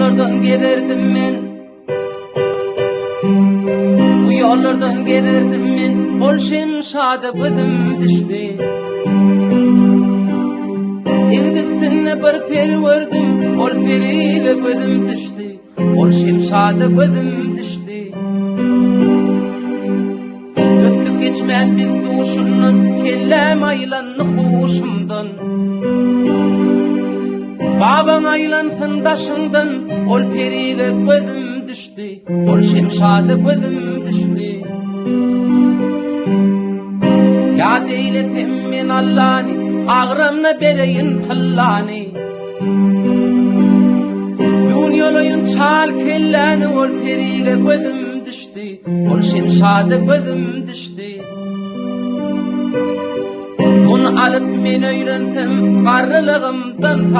yollardan gelirdim men. Bu yollardan gelirdim men. Bolşem şada bıdım düştü. Egdisine bir peri gördüm, ol periyle bıdım düştü. Bolşem şada bıdım düştü. Öttük geçmen bitti uşundan, kellem aylanlı huşumdan. Baban aylansın daşından, ol periyle bıdım düştü. Bolşem şada bıdım düştü. Ya deyletem men Allah'ni, ağramna bereyin tallani. Bugün yolayın çal kellani, ol periyle bıdım düştü. Bolşem şada bıdım düştü. Onu alıp men öyrensem, qarrılığımdan